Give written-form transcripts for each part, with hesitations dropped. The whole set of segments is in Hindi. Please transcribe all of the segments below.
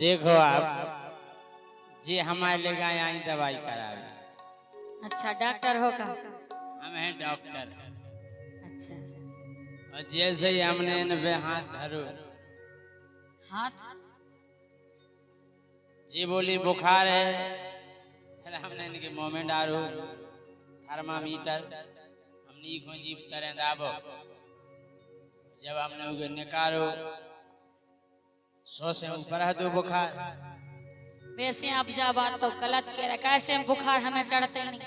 देखो आप जी हमारे ले गए आई दवाई करावे। अच्छा डॉक्टर होगा। हम हैं डॉक्टर। अच्छा और जैसे ही हमने इन पे हाथ धरो हाथ जी बोली बुखार है, फिर हमने इनके मुंह में डालो थर्मामीटर, हमने को जीप तरह दाबो। जब हमने उसे निकालो 100 से ऊपर है तो बुखार। वैसे आप जा बात तो गलत कह रहे, कैसे बुखार हमें चढ़ते नहीं।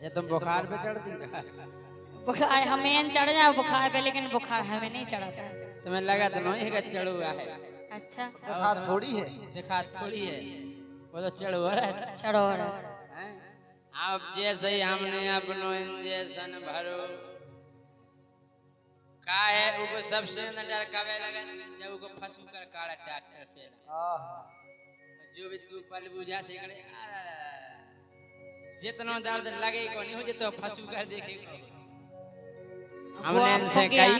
ये तुम बुखार पे चढ़ती का? बुखार हमें चढ़ जाए बुखार पे, लेकिन बुखार हमें नहीं चढ़ता। तुम्हें लगा तो नहीं है चढ़ हुआ है? अच्छा बुखार थोड़ी है, बुखार थोड़ी है, वो तो चढ़ हुआ है। चढ़ो अब जैसे ही हमने अपनो इंजेक्शन भरो का है उको सबसे न डर कवे लगे जब उको फंसू कर काड़ा डॉक्टर फेर जो भी तू पल बुझा से करे जितना दर्द लगे को नहीं हो जितो फंसू कर देखे को। हमने इनसे कही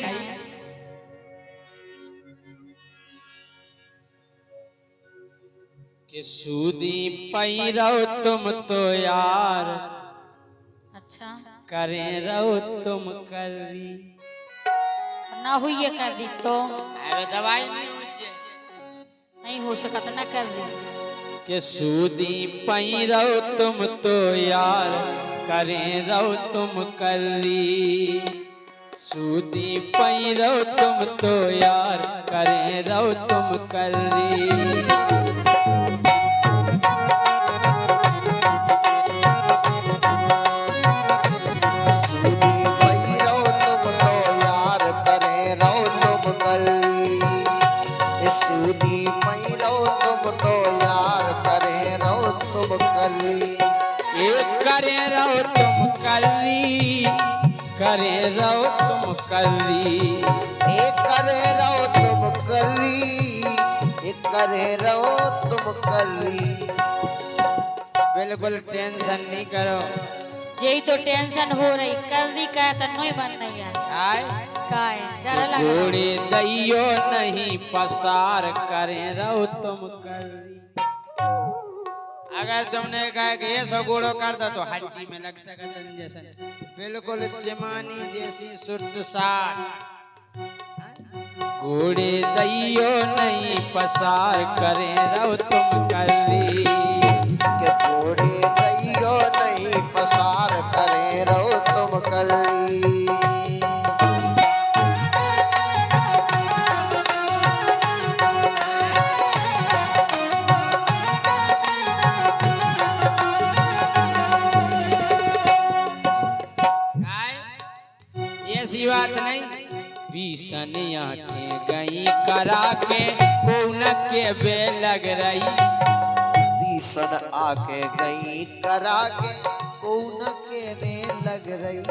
कि सूदी पैरो तुम तो यार, अच्छा करें रहो तुम करी ना हुई ये कर दी तो अरे दवाई नहीं हो सकता ना कर दी। कि सूदी पैरो तुम तो यार, करें रहो तुम करी। सूदी पैरो तुम तो यार, करें रहो तुम करी। करे रहो तुम करी, करे रहो तुम करी, करे रहो तुम करी, करे रहो तुम करी। बिल्कुल टेंशन नहीं करो। यही तो टेंशन हो रही, कर दी का तो नहीं बन रही है। डर लग रहा। घोड़े दैयो नहीं पसार, करे रहो तुम करी। अगर तुमने कहा कि ये सौ गोड़ो कर दो तो हड्डी में लग सकता इंजेक्शन, बिल्कुल चिमानी जैसी सुर्द साट। घोड़े दैयो नहीं पसार, करे रहो तुम करी। के घोड़े दैयो नहीं पसार, करे रहो तुम करी। ऐसी बात नहीं, भीषण आंखें गई करा के कौन के बे लग रही। भीषण आके गई करा के कौन के में लग रही।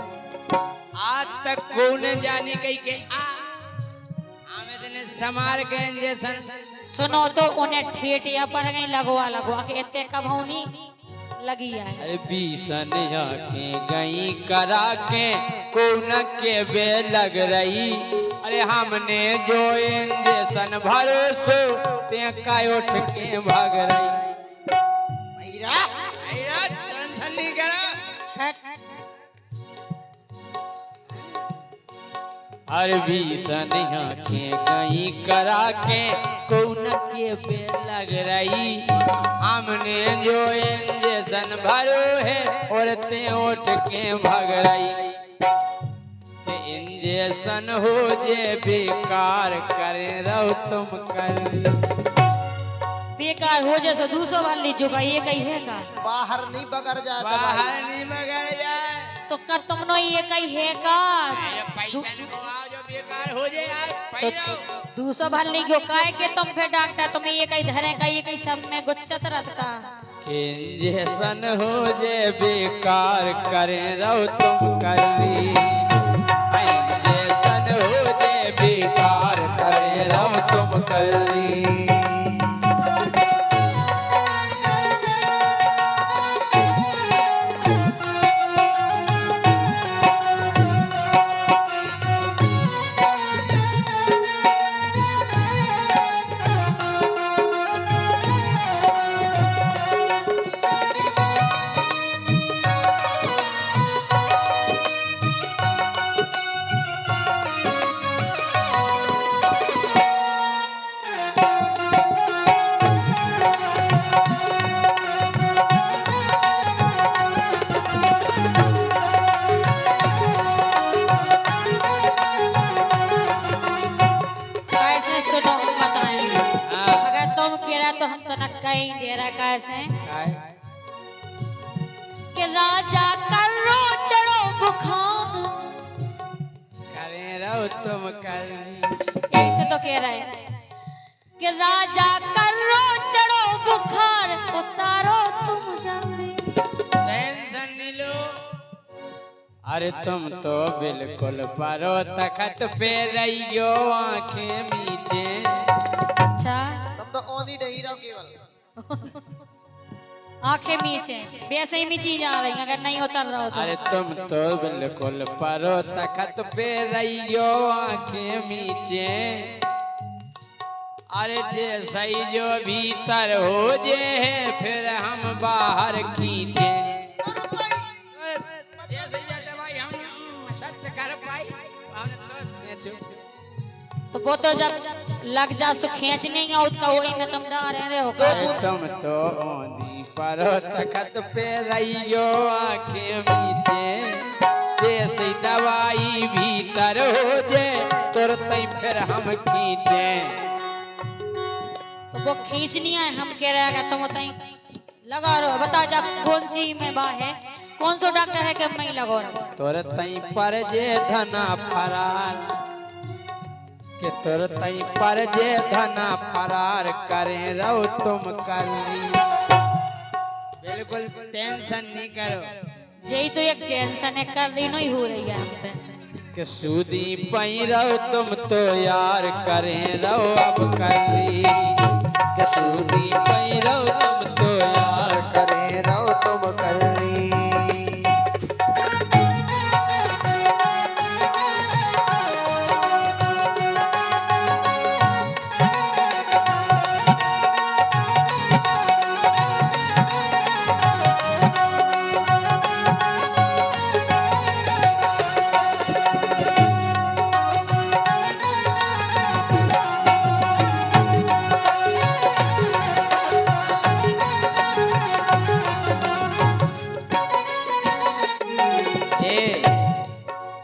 आज तक कौन जानी कही के आमेदने समार के इंजेक्शन सुनो तो उन्हें ठेटिया पड़ गई लगवा के इतने कभौनी लगी है। अरे भीषण आंखें गई करा के कौन के बे लग रही। अरे हमने जो इंजेक्शन भरोसो ते का उठ के भाग रही। भैया भैया टेंशन नहीं करो। अरे भीषण आंखें गई करा के कौन के बे लग रही। हमने जो इंजेक्शन भरो है और ते उठ के भाग रही। इंजेक्शन हो जे बेकार, करे रहो तुम करी। बेकार हो जैसे 200 वाल लीजिए का ये कही है का बाहर नहीं बगर जाए, बाहर नहीं बगर जाए तो कर तुम नो ये कही है का पैसा जो बेकार हो जाए तो 200 वाल लीजिए काय के तुम फिर डॉक्टर तुम्हें ये कही धरे का ये कही सब में गुच्चत रत का। इंजेक्शन हो जे बेकार, करे रहो तुम करी। इंजेक्शन हो जे बेकार, करे रहो तुम करी। कैसे सुनो हम बताएंगे। हाँ। अगर तुम कह रहा तो हम तो न कहीं दे रहा कैसे काय कि राजा करो चढ़ो बुखार। करे रहो तुम कर ऐसे तो कह रहे कि राजा करो चढ़ो बुखार उतारो तुम जल्दी। टेंशन नहीं लो। अरे तुम तो बिल्कुल परो तखत पे रहियो आंखें मीचे। अच्छा तुम तो ओनी नहीं रहो केवल आंखें मीचे वैसे ही मीची जा रही हैं, अगर नहीं उतर रहा हो तो। अरे तुम तो बिल्कुल परो तखत पे रहियो आंखें मीचे। अरे जैसा ही जो भीतर हो जे फिर हम बाहर खींचे। तो वो तो जब लग जा सो खींचने या उसका वही में तुम डा रहे हो। अरे तुम तो ओंधी परो तखत पे रहियो आंखें मीचे। जैसे दवाई भीतर हो जे तुरंत ही फिर हम खींचे। तो वो खींचनी है हम कह रहे हैं तुम बताई लगा रहो। बता जा कौन सी में बा है कौन सा डॉक्टर है कि मैं लगो रहा तुरंत ही पर जे धना फरार के तुरंत ही पर जे धना फरार करे रहो तुम कर बिल्कुल टेंशन नहीं करो। यही तो एक टेंशन है कर रही नहीं हो रही है हमसे के सूदी पई रहो तुम तो यार करे रहो अब करी। के सूदी पई रहो तुम तो यार करे रहो तुम कर रही।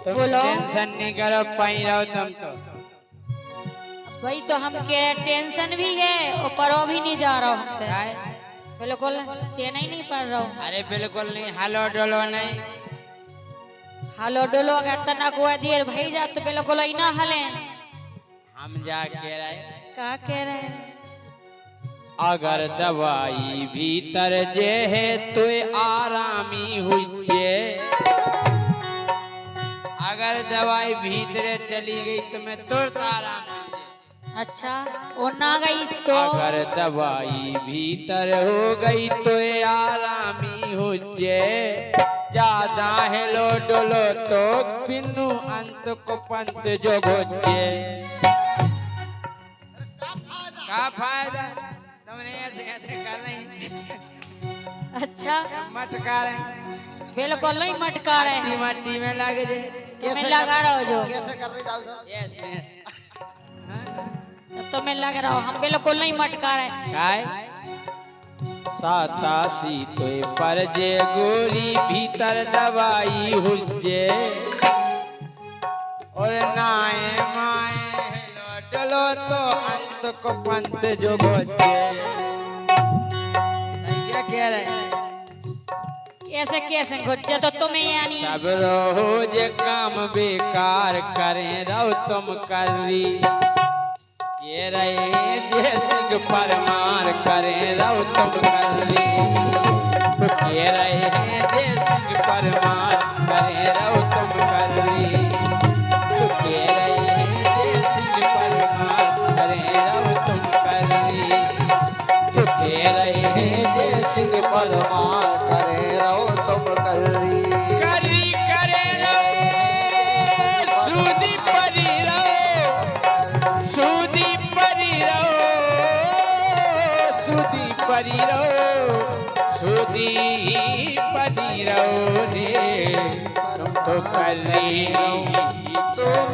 बोलो। टेंशन नहीं करो पई रहो तुम तो। भाई तो हम के टेंशन भी है और परो भी नहीं जा रहा हूँ हम पे। बिल्कुल से नहीं पढ़ रहा हूँ। अरे बिल्कुल नहीं हलो डोलो नहीं। हलो डोलो अगर तना को देर भई जा तो बिल्कुल ही ना हले। हम जा के रहे क्या कह रहे हैं अगर दवाई भीतर जे है तो आरामी हुई। अगर दवाई भीतर चली गई तो मैं तुरंत आराम। अच्छा वो ना गई तो अगर दवाई भीतर हो गई तो आरामी हो जे। ज्यादा हेलो डोलो तो बिनु अंत को पंत जो गोजे। का फायदा तुमने ऐसे ऐसे कर रही। अच्छा मटका रहे बिल्कुल नहीं मटका रहे मट्टी हैं। मट्टी में लग जे। तुम्हें लगा रहा हो जो कैसे कर रही दाऊ साहब? तुम्हें लग रहा हो हम बिल्कुल नहीं मटका रहे। काय सातासी तो पर जे गोरी भीतर दवाई हुजे। और नाए माए हेलो डलो तो अंत को पंत जो गोजे। क्या कह रहे हैं ऐसे कैसे गुज्जे तो तुम्हें यानी सब रोज काम बेकार करें रहो तुम कर रही। ये रहे जे सिंह परमार करें रहो तुम कर रही। ये रहे जे सिंह परमार करें रहो तुम कर रही। ये रहे जे सिंह परमार करें रहो तुम कर रही। ये रहे जे सिंह परमार करे रहो तुम कर रही। करी करे रहो सूदी परी रहो। सूदी परी रहो। सूदी परी रहो। सूदी परी रहो रे तुम तो कर रही तुम